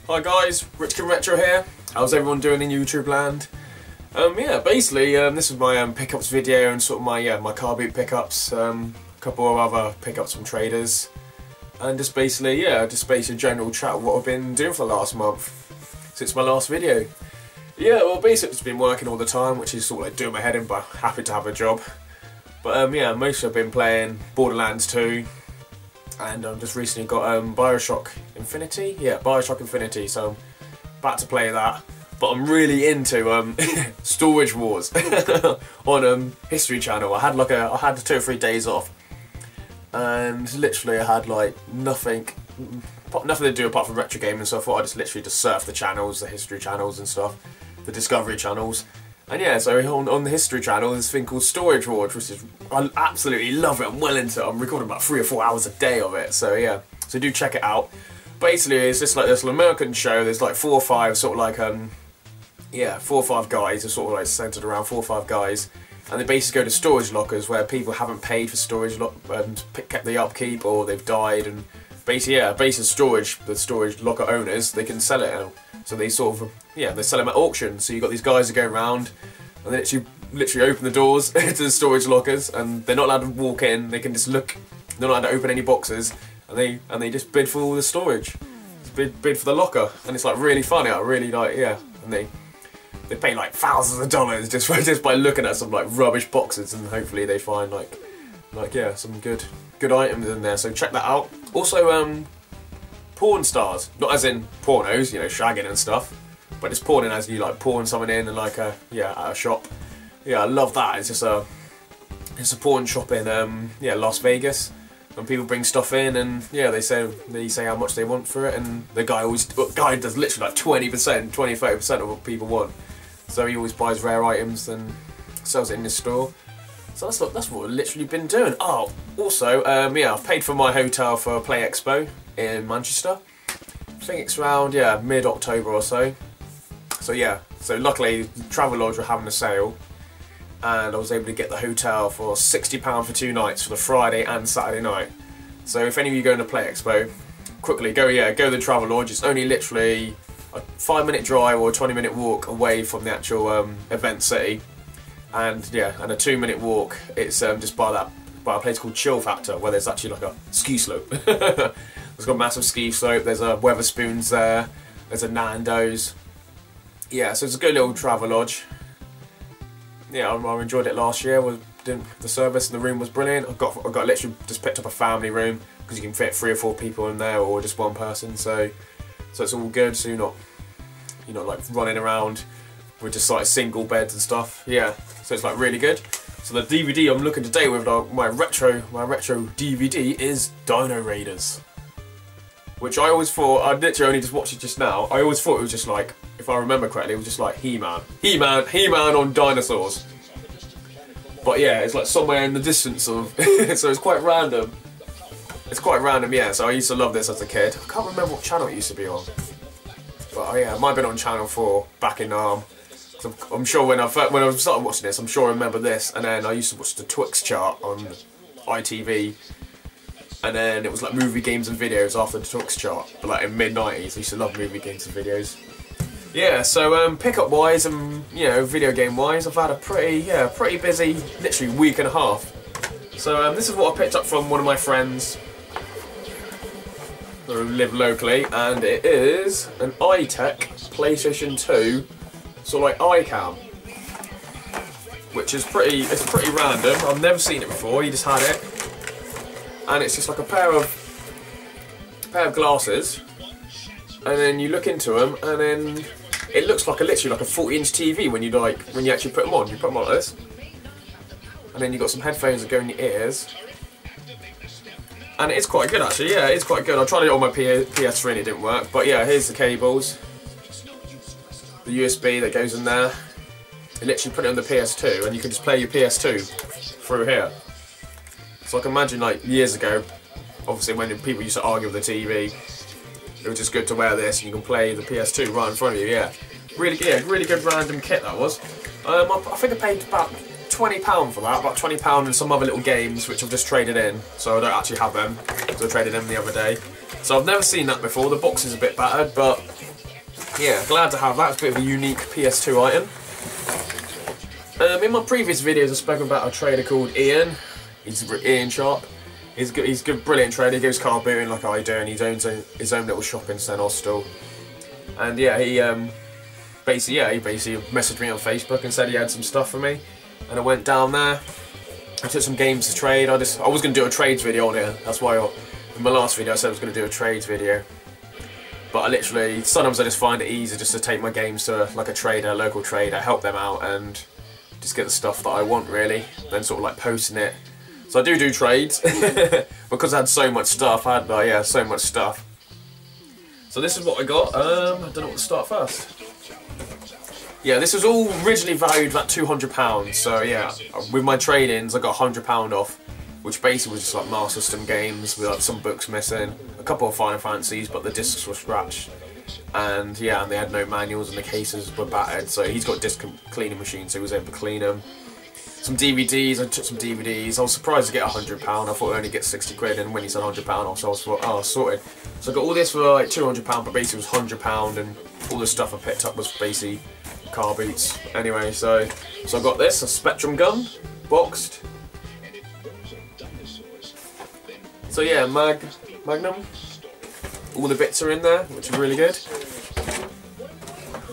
Hi guys, Richard Retro here. How's everyone doing in YouTube land? Yeah, basically this is my pickups video and sort of my car boot pickups, a couple of other pickups from traders, and just basically general chat of what I've been doing for the last month since my last video. Yeah, well basically just been working all the time, which is sort of like doing my head in, but happy to have a job. But yeah, mostly I've been playing Borderlands 2. And I've just recently got Bioshock Infinity. Yeah, Bioshock Infinity. So I'm about to play that. But I'm really into Storage Wars on History Channel. I had 2 or 3 days off, and literally I had like nothing to do apart from retro gaming. So I thought I'd just literally surf the channels, the History channels and stuff, the Discovery channels. And yeah, so on the History Channel, there's this thing called Storage Wars, which is, I absolutely love it. I'm well into it. I'm recording about 3 or 4 hours a day of it. So yeah, so do check it out. Basically, it's just like this American show. There's like 4 or 5 sort of like 4 or 5 guys. They're sort of like centered around 4 or 5 guys, and they basically go to storage lockers where people haven't paid for storage, kept the upkeep, or they've died, and basically the storage locker owners, they can sell it out. So they sort of, they sell them at auction. So you've got these guys that go around and they literally open the doors to the storage lockers, and they're not allowed to walk in, they can just look, they're not allowed to open any boxes, and they just bid for all the storage. Bid for the locker, and it's like really funny. I really like, and they pay like thousands of dollars just by looking at some like rubbish boxes, and hopefully they find some good items in there. So check that out. Also porn stars, not as in pornos, shagging and stuff, but it's porning as you like pouring someone in and at a shop. Yeah, I love that. It's a porn shop in Las Vegas, and people bring stuff in, and they say how much they want for it, and the guy does literally like 20%, 20-30% of what people want. So he always buys rare items and sells it in his store. So that's what I've literally been doing. Oh, also, I've paid for my hotel for Play Expo in Manchester. I think it's around, mid-October or so. So yeah, so luckily Travelodge were having a sale, and I was able to get the hotel for £60 for 2 nights for the Friday and Saturday night. So if any of you go to Play Expo, quickly go to the Travelodge. It's only literally a 5-minute drive or a 20-minute walk away from the actual event city. And and a 2-minute walk. It's just by a place called Chill Factor, where there's actually like a ski slope. It's got a massive ski slope. There's a Weatherspoons there. There's a Nando's. Yeah, so it's a good little Travelodge. Yeah, I enjoyed it last year. The service and the room was brilliant. I got literally just picked up a family room because you can fit 3 or 4 people in there, or just 1 person. So it's all good. So you're not like running around with just like single beds and stuff. Yeah, so it's like really good. So the DVD I'm looking today with my retro DVD is Dino Raiders, which I always thought, I literally only just watched it just now. I always thought it was just like, if I remember correctly, it was just like He-Man on dinosaurs. But yeah, it's like somewhere in the distance of, so it's quite random. It's quite random, yeah. So I used to love this as a kid. I can't remember what channel it used to be on. But yeah, it might have been on Channel 4 back in I'm sure when I started watching this, I'm sure I remember this, and then I used to watch the Twix chart on ITV, and then it was like movie games and videos after the Twix chart, but like in mid-90s. I used to love movie games and videos. Yeah, so pickup wise and video game wise, I've had a pretty busy, literally week and a half. So this is what I picked up from one of my friends who live locally, and it is an iTech PlayStation 2 sort of like iCam, which is pretty random. I've never seen it before. He just had it, and it's just like a pair of glasses, and then you look into them, and then it looks like literally like a 40-inch TV when you actually put them on. You put them on like this, and then you've got some headphones that go in your ears. And it's quite good actually, yeah, it's quite good. I tried it on my PS3 and it didn't work, but yeah, here's the cables. The USB that goes in there. You literally put it on the PS2 and you can just play your PS2 through here. So I can imagine like years ago, obviously when people used to argue with the TV, it was just good to wear this and you can play the PS2 right in front of you, yeah. Really good random kit that was. I think I paid about £20 for that, about £20 and some other little games which I've just traded in, so I don't actually have them, so I traded them the other day. So I've never seen that before. The box is a bit battered, but yeah, glad to have that. It's a bit of a unique PS2 item. In my previous videos, I've spoken about a trader called Ian. He's Ian Sharp. He's good, brilliant trader. He goes car booting like I do, and he owns his own little shop in St Austell. And yeah, he basically messaged me on Facebook and said he had some stuff for me, and I went down there. I took some games to trade. I was going to do a trades video on it. That's why in my last video I said I was going to do a trades video. But sometimes I just find it easier just to take my games to like a trader, a local trader, help them out, and just get the stuff that I want really, then sort of like posting it. So I do trades, because I had so much stuff, so much stuff. So this is what I got, I don't know what to start first. Yeah, this was all originally valued at £200, so yeah, with my trade-ins I got £100 off, which basically was just like Master System games with like some books missing, a couple of Final Fantasies, but the discs were scratched. And yeah, and they had no manuals and the cases were battered, so he's got a disc cleaning machine, so he was able to clean them. Some DVDs, I took some DVDs. I was surprised to get £100, I thought I'd only get 60 quid, and when he said £100 off, so I was thought, oh, sorted. So I got all this for like £200, but basically it was £100, and all the stuff I picked up was basically car boots. Anyway, so I got this, a Spectrum gun, boxed. So yeah, Magnum. All the bits are in there, which is really good.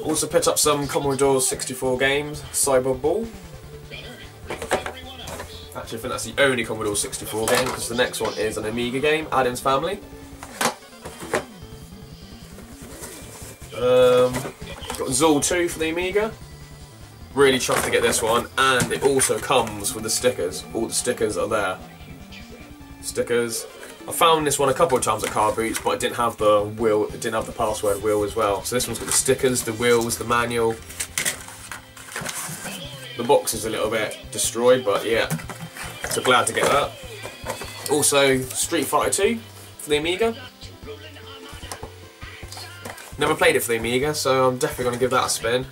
Also picked up some Commodore 64 games, Cyber Ball. Actually, I think that's the only Commodore 64 game, because the next one is an Amiga game, Addams Family. Got Zool 2 for the Amiga. Really chuffed to get this one, and it also comes with the stickers. All the stickers are there. Stickers. I found this one a couple of times at car boots, but it didn't have the wheel, it didn't have the password wheel as well. So this one's got the stickers, the wheels, the manual. The box is a little bit destroyed, but yeah. So glad to get that. Also, Street Fighter 2 for the Amiga. Never played it for the Amiga, so I'm definitely going to give that a spin.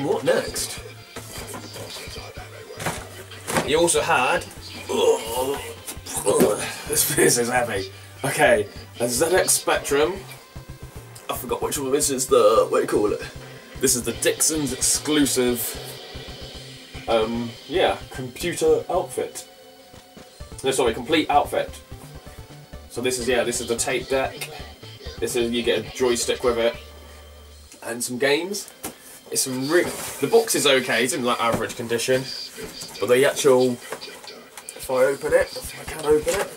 What next? He also had... this is heavy. Okay, a ZX Spectrum. I forgot which one this is. What do you call it? This is the Dixon's exclusive. Computer outfit. No, sorry, complete outfit. So this is the tape deck. You get a joystick with it, and some games. It's some the box is okay. It's in like average condition, but the actual. If I open it, if I can open it,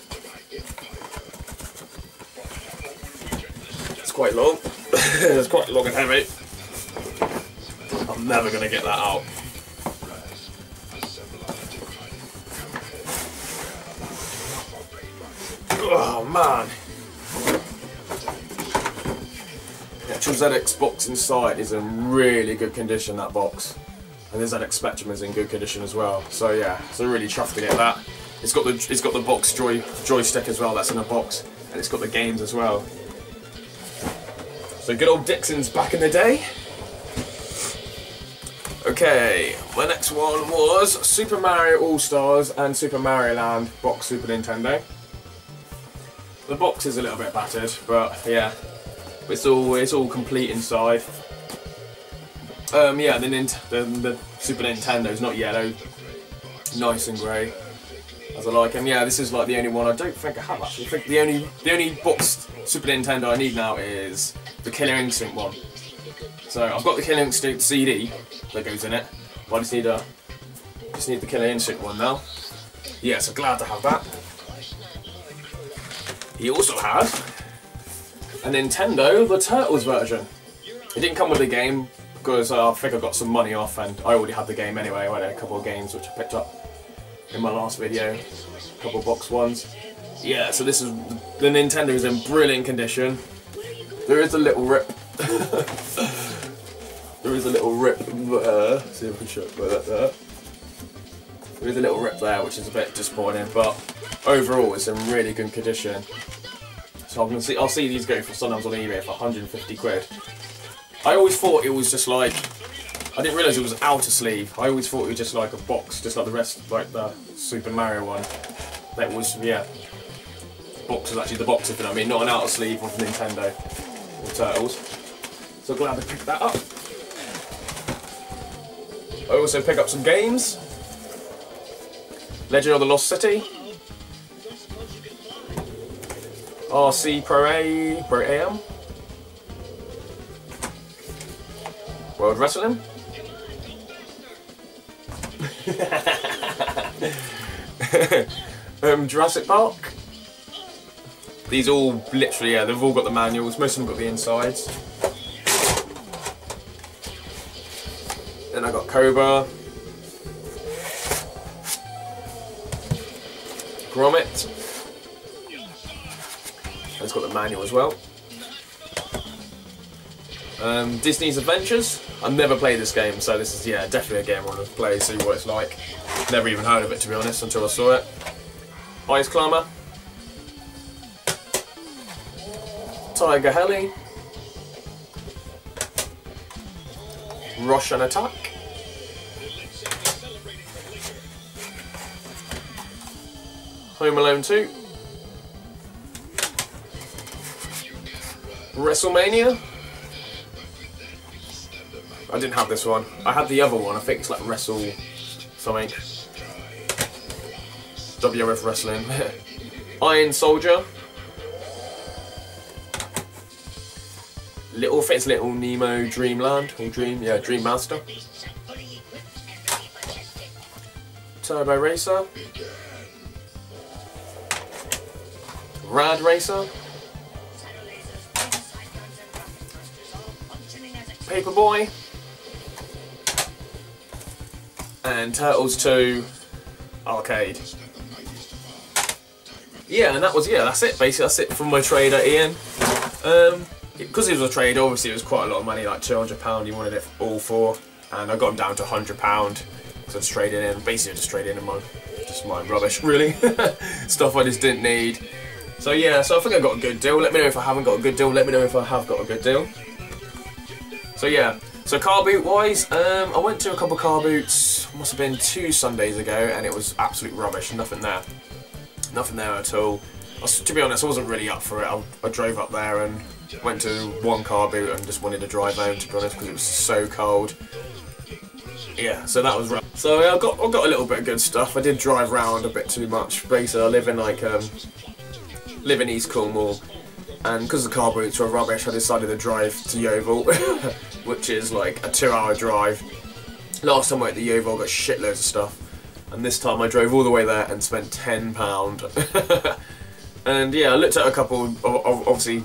it's quite long. It's quite long and heavy. I'm never going to get that out. Oh man. The actual ZX box inside is in really good condition, that box. And the ZX Spectrum is in good condition as well. So yeah, so really chuffed to get that. It's got the box joystick as well, that's in a box, and it's got the games as well. So good old Dixon's back in the day. Okay, my next one was Super Mario All-Stars and Super Mario Land box Super Nintendo. The box is a little bit battered, but yeah, it's all complete inside. The Super Nintendo's not yellow, nice and grey, as I like them. Yeah, this is like the only one I don't think I have actually. I think the only boxed Super Nintendo I need now is the Killer Instinct one. So I've got the Killer Instinct CD that goes in it, but I just need the Killer Instinct one now. Yeah, so glad to have that. He also had a Nintendo, the Turtles version. It didn't come with the game, because I think I got some money off and I already had the game anyway. I had a couple of games which I picked up in my last video, a couple of box ones. Yeah, so this is, the Nintendo is in brilliant condition. There is a little rip. There is a little rip there. See if I can show it like that. There is a little rip there, which is a bit disappointing, but overall it's in really good condition. So I'll see these go for sometimes on eBay for 150 quid. I always thought it was just like, I didn't realise it was outer sleeve. I always thought it was just like a box, just like the rest, like the Super Mario one. That was, yeah. box is actually the box, if you know what I mean, not an outer sleeve of Nintendo or Turtles. So glad to pick that up. I also pick up some games. Legend of the Lost City. RC Pro AM. World Wrestling. Jurassic Park. These all literally, yeah, they've all got the manuals. Most of them got the insides. Then I got Cobra. Gromit. And it's got the manual as well. Disney's Adventures. I've never played this game, so this is, yeah, definitely a game I want to play, see what it's like. Never even heard of it, to be honest, until I saw it. Ice Climber. Tiger Heli. Russian Attack. Home Alone 2. WrestleMania. I didn't have this one. I had the other one. I think it's like Wrestle something. WWF Wrestling. Iron Soldier. Little Nemo Dreamland or Dream Master. Turbo Racer. Rad Racer. Paperboy. And Turtles 2 Arcade. Yeah, and that's it basically. That's it from my trader, Ian. Because he was a trader, obviously it was quite a lot of money, like £200 he wanted it all for, and I got him down to £100 because I was trading in, basically just trading in my rubbish, really. Stuff I just didn't need. So yeah, so I think I got a good deal. Let me know if I haven't got a good deal, let me know if I have got a good deal. So yeah, so car boot wise, I went to a couple car boots, must have been 2 Sundays ago, and it was absolute rubbish, nothing there. Nothing there at all. To be honest, I wasn't really up for it. I drove up there and went to one car boot and just wanted to drive home, to be honest, because it was so cold. Yeah, so that was rough. So I got a little bit of good stuff. I did drive around a bit too much. Basically, I live in live in East Cornwall, and because the car boots were rubbish, I decided to drive to Yeovil, which is like a 2-hour drive. Last time I went to Yeovil, I got shitloads of stuff. And this time I drove all the way there and spent £10. And yeah, I looked at a couple, obviously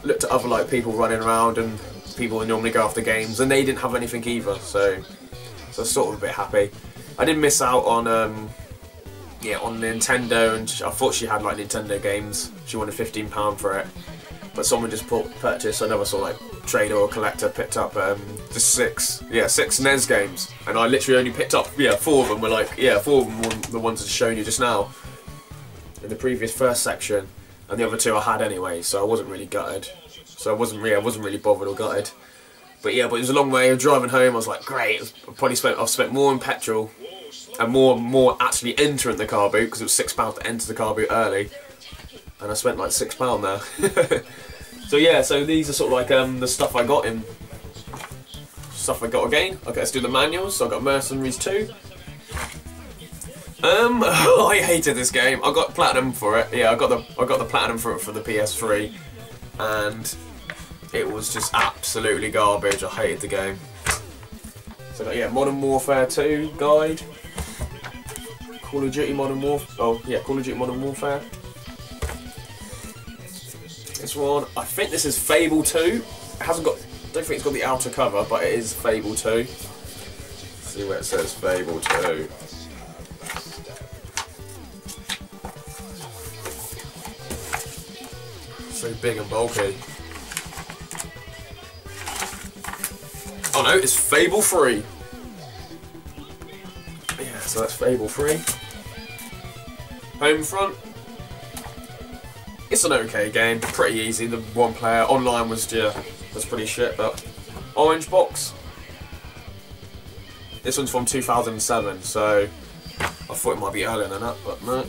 looked at other like people running around and people who normally go after games, and they didn't have anything either, so I was sort of a bit happy. I did miss out on on Nintendo, and I thought she had like Nintendo games. She wanted £15 for it, but someone just purchased another sort of like trader or collector picked up just 6 NES games, and I literally only picked up 4 of them. 4 of them were the ones I've shown you just now in the previous first section, and the other 2 I had anyway, so I wasn't really gutted. So I wasn't really bothered or gutted. But yeah, but it was a long way of driving home. I was like, great. I've spent more on petrol and more actually entering the car boot, because it was £6 to enter the car boot early, and I spent like £6 there. So yeah, so these are sort of like the stuff I got in. Stuff I got again. Okay, let's do the manuals. So I got Mercenaries 2. I hated this game. I got platinum for it. Yeah, I got the platinum for it for the PS3, and it was just absolutely garbage. I hated the game. So I got, yeah, Modern Warfare 2 guide. Call of Duty Modern Warfare. Oh yeah, Call of Duty Modern Warfare. This one, I think this is Fable 2. It hasn't got, don't think it's got the outer cover, but it is Fable 2. Let's see where it says Fable 2. So big and bulky. Oh no, it's Fable 3. Yeah, so that's Fable 3. Homefront. It's an okay game, pretty easy. The one player online was pretty shit, but Orange Box. This one's from 2007, so I thought it might be earlier than that, but no.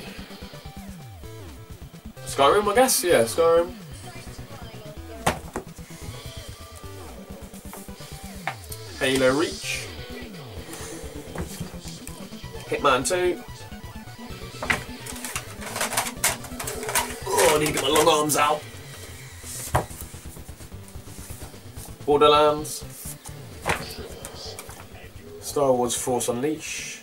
Skyrim, I guess? Yeah, Skyrim. Halo Reach. Hitman 2. Oh, I need to get my long arms out. Borderlands. Star Wars Force Unleashed.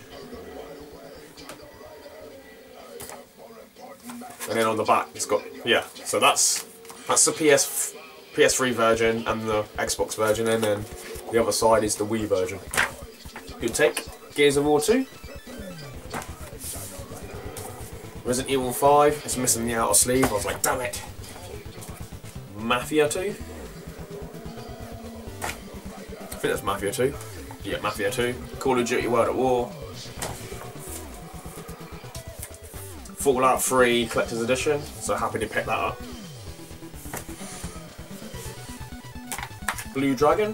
And then on the back it's got, yeah, so that's the PS3 version and the Xbox version, and then the other side is the Wii version. Good take. Gears of War 2. Resident Evil 5. It's missing the outer sleeve. I was like, damn it. Mafia 2. I think that's Mafia 2. Yeah, Mafia 2. Call of Duty World at War. Fallout 3 Collector's Edition. So happy to pick that up. Blue Dragon.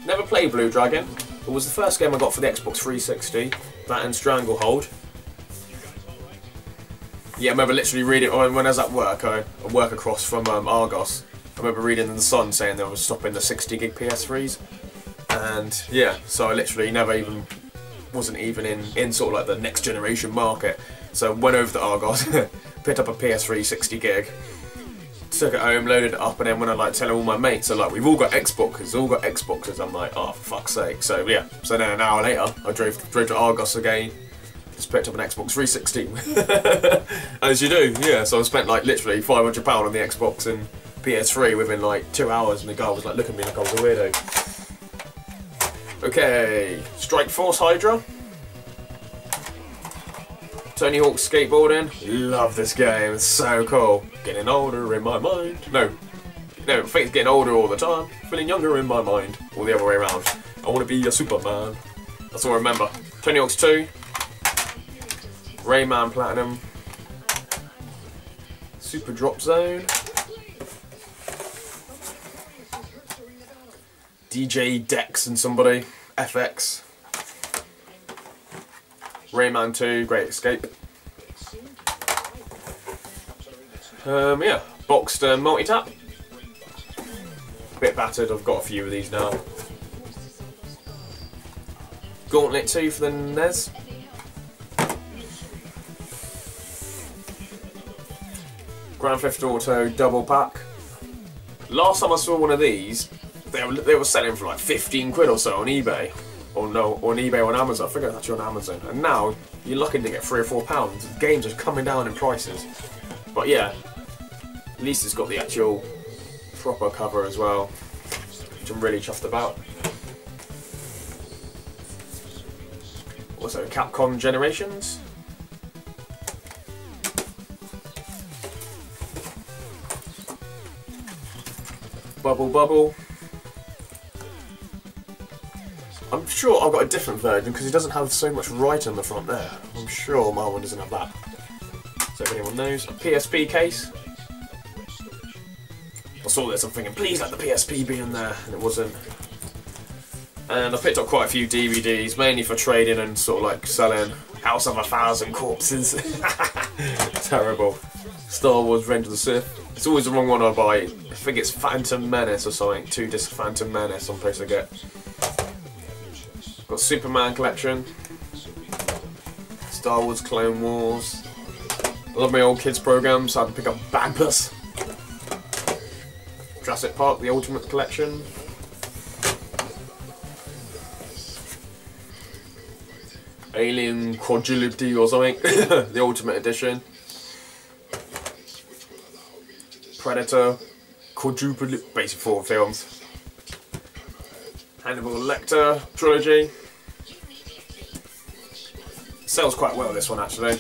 Never played Blue Dragon. It was the first game I got for the Xbox 360. That and Stranglehold. Yeah, I remember literally reading when I was at work. I work across from Argos. I remember reading in the Sun saying they were stopping the 60 gig PS3s, and yeah, so I literally wasn't even in sort of like the next generation market. So went over to Argos, picked up a PS3 60 gig, took it home, loaded it up, and then when I like telling all my mates, so like we've all got Xboxes, I'm like, oh for fuck's sake. So yeah, so then an hour later I drove to Argos again. Just picked up an Xbox 360. As you do, yeah. So I spent like literally £500 on the Xbox and PS3 within like 2 hours, and the guy was like looking at me like I was a weirdo. Okay, Strike Force Hydra. Tony Hawk Skateboarding. Love this game, it's so cool. Getting older in my mind. No, I think it's getting older all the time. Feeling younger in my mind. Or the other way around. I want to be a Superman. That's all I remember. Tony Hawk's 2. Rayman Platinum. Super Drop Zone. DJ Dex and somebody. FX. Rayman 2, Great Escape. Yeah, boxed multi-tap. Bit battered, I've got a few of these now. Gauntlet 2 for the NES. Grand Theft Auto double pack. Last time I saw one of these, they were selling for like 15 quid or so on eBay. Or no, on eBay or on Amazon. I think it's actually on Amazon. And now, you're looking to get £3 or £4. Games are coming down in prices. But yeah, at least it's got the actual proper cover as well, which I'm really chuffed about. Also, Capcom Generations. Bubble Bubble. I'm sure I've got a different version because it doesn't have so much right on the front there. I'm sure my one doesn't have that. So if anyone knows. A PSP case. I saw this, I'm thinking, please let the PSP be in there, and it wasn't. And I picked up quite a few DVDs, mainly for trading and sort of like selling. House of 1,000 Corpses. Terrible. Star Wars Revenge of the Sith. It's always the wrong one I buy. I think it's Phantom Menace or something. 2-disc Phantom Menace I'm supposed to get. Got Superman collection. Star Wars Clone Wars. I love my old kids programs, so I had to pick up Bagpuss. Jurassic Park, the Ultimate Collection. Alien Quadrilogy or something. The Ultimate Edition. Predator. Quadruple, basically 4 films. Hannibal Lecter trilogy. Sells quite well, this one actually.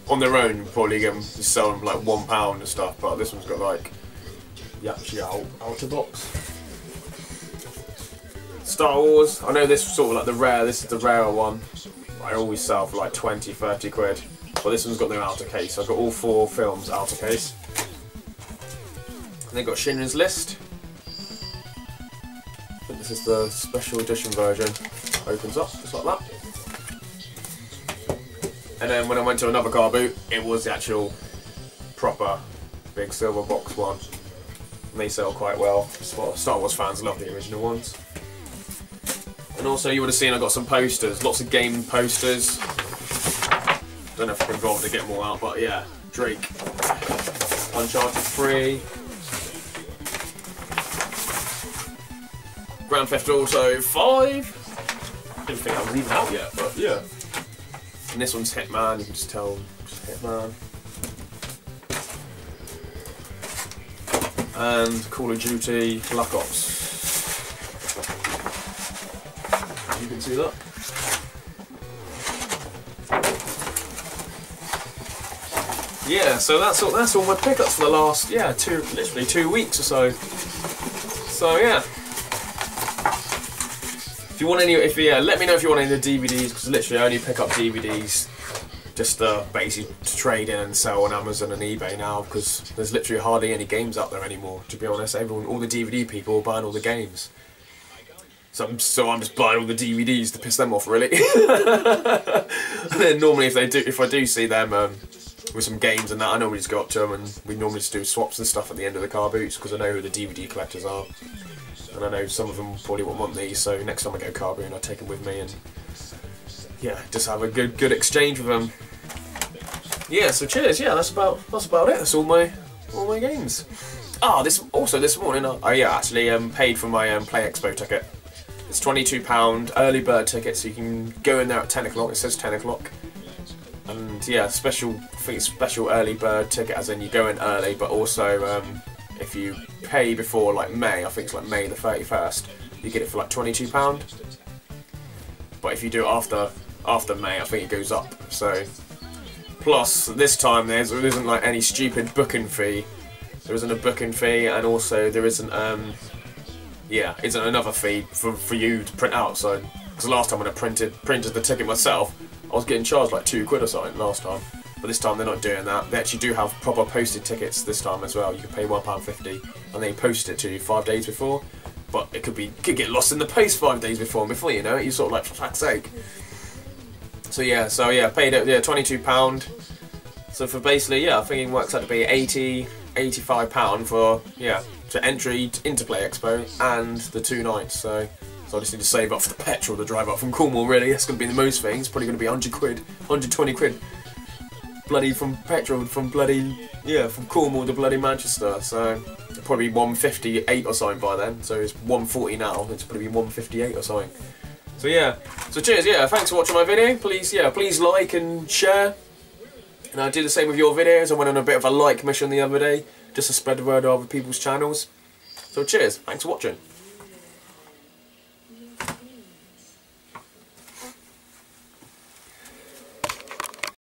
On their own, probably get them sell them like £1 and stuff, but this one's got like the actual outer box. Star Wars. I know this is sort of like the rare. This is the rarer one. I always sell for like 20-30 quid. But this one's got no outer case. I've got all 4 films outer case. And they've got Schindler's List. I think this is the special edition version. Opens up just like that. And then when I went to another car boot, it was the actual proper big silver box one. And they sell quite well. Star Wars fans love the original ones. And also you would have seen I got some posters, lots of game posters. Don't know if I can bother to get them all out, but yeah, Drake, Uncharted 3, Grand Theft Auto 5. Didn't think that was even out yet, but yeah. And this one's Hitman, you can just tell it's Hitman. And Call of Duty Black Ops. You can see that. Yeah, so that's all my pickups for the last literally 2 weeks or so. So yeah. If you want any, let me know if you want any of the DVDs, because literally I only pick up DVDs just basically to trade in and sell on Amazon and eBay now, because there's literally hardly any games out there anymore. To be honest, all the DVD people are buying all the games. So I'm just buying all the DVDs to piss them off, really. And then normally if I do see them with some games and that, I normally just go up to them and we normally just do swaps and stuff at the end of the car boots, because I know who the DVD collectors are. And I know some of them probably won't want these, so next time I go car booting I'll take them with me and yeah, just have a good exchange with them. Yeah, so cheers, yeah, that's about it, that's all my games. Ah, this morning I actually paid for my Play Expo ticket. It's £22 early bird ticket, so you can go in there at 10 o'clock, it says 10 o'clock. And yeah, I think it's special early bird ticket, as in you go in early, but also if you pay before like May, I think it's like May the 31st, you get it for like £22. But if you do it after May, I think it goes up. So plus this time there isn't like any stupid booking fee. There isn't a booking fee, and also there isn't isn't another fee for you to print out. So because last time when I printed the ticket myself, I was getting charged like £2 or something last time. But this time they're not doing that. They actually do have proper posted tickets this time as well. You can pay £1.50 and they post it to you 5 days before. But it could get lost in the post 5 days before, and before you know it, you're sort of like, for fuck's sake. So yeah, paid it, £22. So for basically, I think it works out to be £85 for to entry into Play Expo and the 2 nights. So I just need to save up for the petrol to drive up from Cornwall. Really, that's going to be the most thing. It's probably going to be 100 quid, 120 quid. Bloody from petrol from from Cornwall to bloody Manchester. So it'll probably be 158 or something by then. So it's 140 now. It's probably 158 or something. So yeah. So cheers. Yeah. Thanks for watching my video. Please like and share. And I do the same with your videos. I went on a bit of a like mission the other day, just to spread the word to other people's channels. So cheers. Thanks for watching.